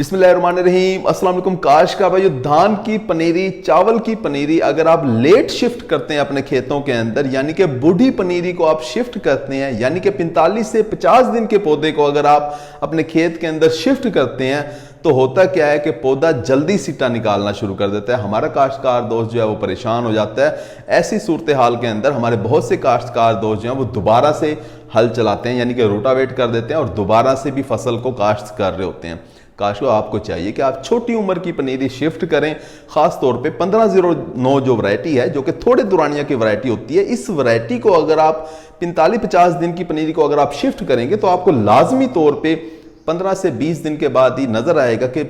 बिस्मिल्लाहिर्रहमानिर्रहीम। अस्सलाम वालेकुम। काश का भाई, धान की पनीरी, चावल की पनीरी अगर आप लेट शिफ्ट करते हैं अपने खेतों के अंदर, यानी कि बूढ़ी पनीरी को आप शिफ्ट करते हैं, यानी कि 45 से 50 दिन के पौधे को अगर आप अपने खेत के अंदर शिफ्ट करते हैं, तो होता क्या है कि पौधा जल्दी सिट्टा निकालना शुरू कर देता है। हमारा काश्तकार दोस्त जो है वो परेशान हो जाता है। ऐसी सूरत हाल के अंदर हमारे बहुत से काश्तकार दोस्त जो हैं वो दोबारा से हल चलाते हैं, यानी कि रोटावेट कर देते हैं और दोबारा से भी फसल को काश्त कर रहे होते हैं। काश को आपको चाहिए कि आप छोटी उम्र की पनीरी शिफ्ट करें, खास तौर पे 1509 जो वैरायटी है, जो कि थोड़े दुरानिया की वैरायटी होती है। इस वैरायटी को अगर आप 45-50 दिन की पनीरी को अगर आप शिफ्ट करेंगे तो आपको लाजमी तौर पे 15 से 20 दिन के बाद ही नजर आएगा कि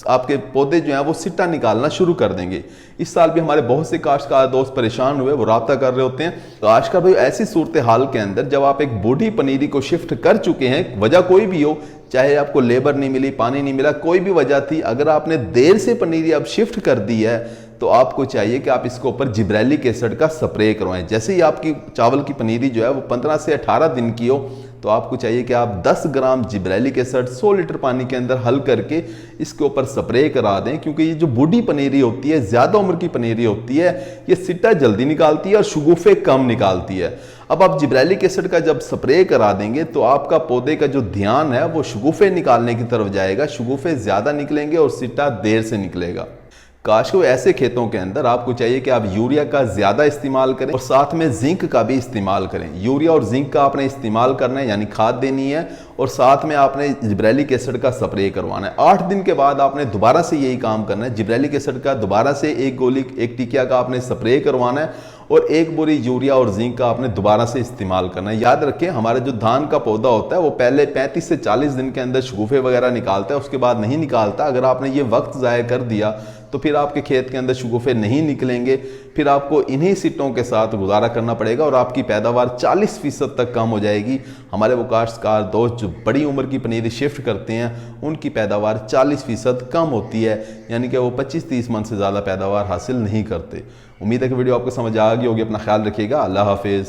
आपके पौधे जो हैं वो सिट्टा निकालना शुरू कर देंगे। इस साल भी हमारे बहुत से काश्तकार दोस्त परेशान हुए, वो राब्ता कर रहे होते हैं। काश्तकार भाई, ऐसी सूरत हाल के अंदर जब आप एक बूढ़ी पनीरी को शिफ्ट कर चुके हैं, वजह कोई भी हो, चाहे आपको लेबर नहीं मिली, पानी नहीं मिला, कोई भी वजह थी, अगर आपने देर से पनीरी अब शिफ्ट कर दी है तो आपको चाहिए कि आप इसके ऊपर जिब्रेलिक एसिड का स्प्रे करवाएं। जैसे ही आपकी चावल की पनीरी जो है वो 15 से 18 दिन की हो, तो आपको चाहिए कि आप 10 ग्राम जिब्रेलिक एसिड 100 लीटर पानी के अंदर हल करके इसके ऊपर स्प्रे करा दें। क्योंकि ये जो बूढ़ी पनीरी होती है, ज़्यादा उम्र की पनीरी होती है, ये सिट्टा जल्दी निकालती है और शगुफे कम निकालती है। अब आप जिब्रेलिक एसिड का जब स्प्रे करा देंगे तो आपका पौधे का जो ध्यान है वो शगुफे निकालने की तरफ जाएगा, शगुफे ज़्यादा निकलेंगे और सिट्टा देर से निकलेगा। काश को ऐसे खेतों के अंदर आपको चाहिए कि आप यूरिया का ज़्यादा इस्तेमाल करें और साथ में जिंक का भी इस्तेमाल करें। यूरिया और जिंक का आपने इस्तेमाल करना है, यानी खाद देनी है, और साथ में आपने जिब्रेलिक एसिड का स्प्रे करवाना है। 8 दिन के बाद आपने दोबारा से यही काम करना है। जिब्रेलिक एसिड का दोबारा से एक गोली, एक टिकिया का आपने स्प्रे करवाना है और एक बोरी यूरिया और जिंक का आपने दोबारा से इस्तेमाल करना है। याद रखें, हमारे जो धान का पौधा होता है वो पहले 35 से 40 दिन के अंदर शगुफे वगैरह निकालता है, उसके बाद नहीं निकालता। अगर आपने ये वक्त ज़ाया कर दिया तो फिर आपके खेत के अंदर शगुफे नहीं निकलेंगे, फिर आपको इन्हीं सिट्टों के साथ गुजारा करना पड़ेगा और आपकी पैदावार 40% तक कम हो जाएगी। हमारे वो काश्तकार दोस्त जो बड़ी उम्र की पनीरी शिफ्ट करते हैं, उनकी पैदावार 40% कम होती है, यानी कि वो 25-30 मन से ज़्यादा पैदावार हासिल नहीं करते। उम्मीद है कि वीडियो आपको समझ आ गई होगी। अपना ख्याल रखिएगा। अल्लाह हाफिज़।